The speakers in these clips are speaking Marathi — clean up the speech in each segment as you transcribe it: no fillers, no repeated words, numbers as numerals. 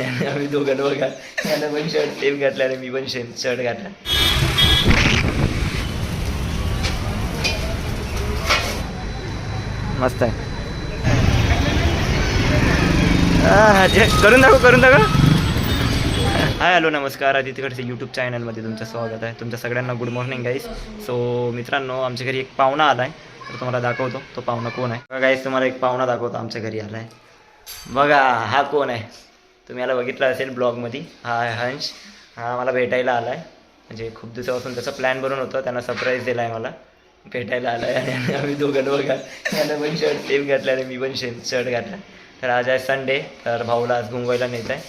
आणि आम्ही दोघं बघा, त्यानं पण शर्ट सेम घातला आणि मी पण सेम शर्ट घातला. मस्त आहे. करून दाखव. हाय हॅलो नमस्कार, आदित्यकडचे यूट्यूब चॅनलमध्ये तुमचं स्वागत आहे. तुमच्या सगळ्यांना गुड मॉर्निंग गाईस. सो मित्रांनो, आमच्या घरी एक पाहुणा आला आहे, तर तुम्हाला दाखवतो तो पाहुणा कोण आहे. बघा गाईस, तुम्हाला एक पाहुणा दाखवतो आमच्या घरी आला आहे. बघा हा कोण आहे, तुम्ही याला बघितलं असेल ब्लॉगमध्ये. हा आहे हंश. हा मला भेटायला आला आहे, म्हणजे खूप दिवसापासून त्याचा प्लॅन बनवून होतं. त्यानं सरप्राईज दिला आहे मला, भेटायला आला आहे. आणि आम्ही दोघं बघा, त्यानं पण शर्ट सेम घातला आणि मी पण सेम शर्ट घातला. तर आज आहे संडे, तर भाऊला आज घुंगवायला नेत आहे.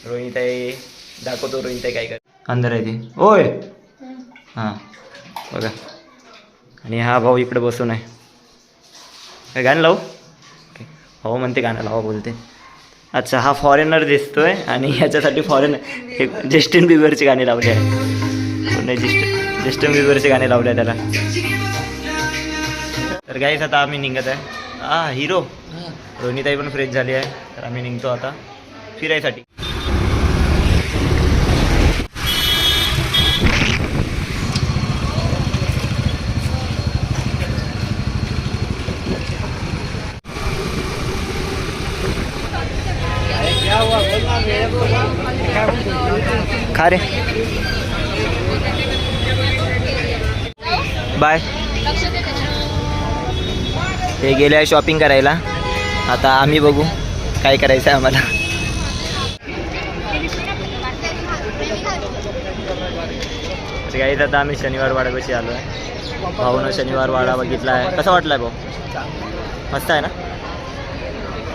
रोहिताई दाखवतो, रोहिताई काय कर अंदर आहे ती. ओय हां बघा, आणि हा भाऊ इकडे बसून आहे. गाणं लावू? भाऊ म्हणते गाणं लावा बोलते. अच्छा, हा फॉरेनर दिसतोय आणि ह्याच्यासाठी फॉरेनर जस्टिन बिबरचे गाणे लावले आहे. नाही, जस्टिन बिबरचे गाणे लावले आहे त्याला. तर गाईस आता आम्ही निघत आहे. हिरो रोहिताई पण फ्रेश झाली आहे, तर आम्ही निघतो आता फिरायसाठी. खा रे, बाय. ते गेले आहे शॉपिंग करायला. आता आम्ही बघू काय करायचं आहे आम्हाला. गाईत आता आम्ही शनिवार वाड्यापाशी आलो आहे. भाऊनं शनिवार वाडा बघितला आहे. कसा वाटला आहे भाऊ? मस्त आहे ना.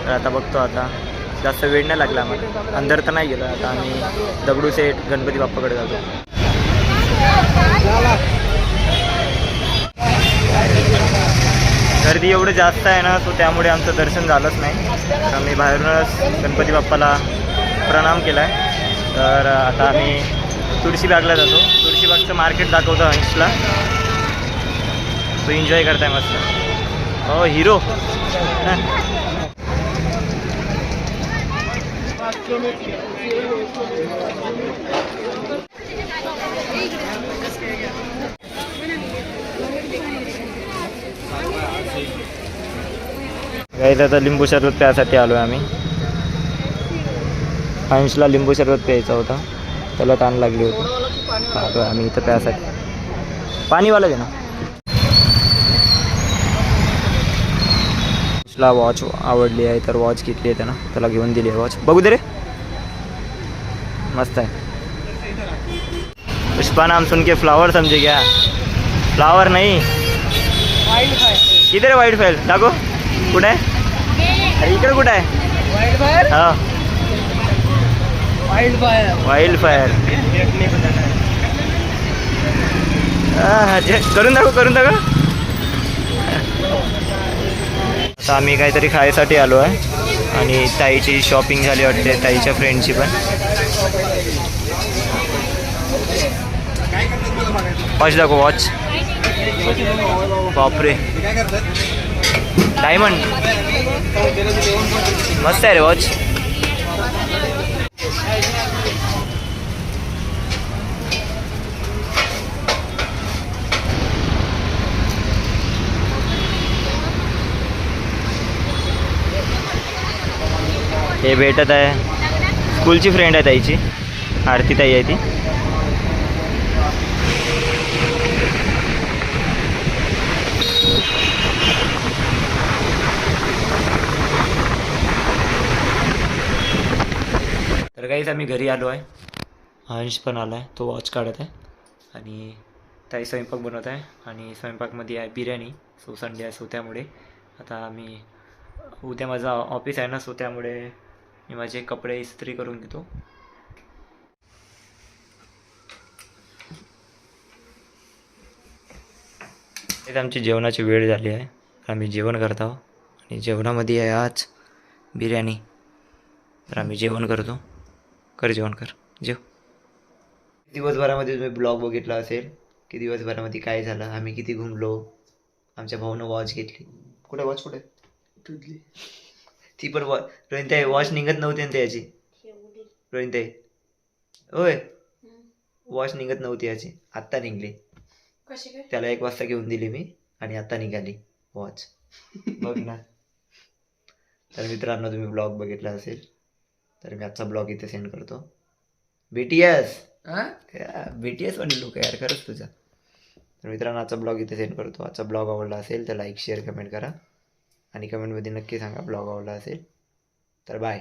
तर आता बघतो. आता जास्त वेळ नाही लागला आम्हाला, अंदर तर नाही गेलो. आता आम्ही दगडूशेठ गणपती बाप्पाकडे जातो. गर्दी एवढं जास्त आहे ना, तो त्यामुळे आमचं दर्शन झालंच नाही. आम्ही बाहेरूनच गणपती बाप्पाला प्रणाम केला आहे. तर आता आम्ही तुळशीबागला जातो. तुळशीबागचं मार्केट दाखवतो अंशला, तो एन्जॉय करताय मस्त. हो हिरो. गाईज आता लिंबू सरबत प्यायसाठी आलो आहे आम्ही. अंशला लिंबू सरबत प्यायचा होता, त्याला ताण लागली होती. आलो आम्ही इथं प्यायसाठी. पाणीवाला दे ना. अंशला वॉच आवडली आहे, तर वॉच घेतली आहे त्यानं, त्याला घेऊन दिली आहे वॉच. बघू दे रे, मस्त आहे. पुष्पा नाम सुन के फ्लावर समझे क्या? फ्लावर नहीं, किधर आहे वाईट फाईल? दाखव कुठे आहे. अरे इकडे कुठं आहे? हा, वाईल्ड फायर. करून दाखव. आता आम्ही काहीतरी खायसाठी आलो आहे आणि ताईची शॉपिंग झाली वाटते, ताईच्या फ्रेंडची पण. वॉच दाखव, वॉच. बापरे, डायमंड मस्त आहे रे वॉच. हे भेटत आहे, स्कूलची फ्रेंड आहे ताईची, आरती ताई आहे ती. तर काहीच आम्ही घरी आलो आहे. अंश पण आला आहे, तो वॉच काढत आहे आणि ताई स्वयंपाक बनवत आहे. आणि स्वयंपाकमध्ये आहे बिर्याणी. सो संडे आहे, सो त्यामुळे आता आम्ही, उद्या माझा ऑफिस आहे ना, सो त्यामुळे मी माझे कपडे इस्त्री करून घेतो. तेच आमची जेवणाची वेळ झाली आहे. आम्ही जेवण करत आहोत आणि जेवणामध्ये आहे आज बिर्याणी. तर आम्ही जेवण करतो. कर जेवण कर, जेव. दिवसभरामध्ये तुम्ही ब्लॉग बघितला असेल की दिवसभरामध्ये काय झालं, आम्ही किती घुमलो. आमच्या भाऊनं वॉच घेतली. कुठे वॉच, कुठे ती पण वॉच. त्या वॉच निघत नव्हती ना त्याची. रोहित ते होय वॉच निघत नव्हती याची, आत्ता निघली. कशी काय? त्याला 1 वाजता घेऊन दिली मी आणि आता निघाली वॉच. बघ ना. तर मित्रांनो, तुम्ही ब्लॉग बघितला असेल तर मी आजचा ब्लॉग इथे सेंड करतो. BTS BTS वाली लुक यार खरंच तुझा. तर मित्रांनो, आजचा ब्लॉग इथे सेंड करतो. आजचा ब्लॉग आवडला असेल तर लाईक शेअर कमेंट करा आणि कमेंटमध्ये नक्की सांगा ब्लॉग आवडला असेल तर. बाय.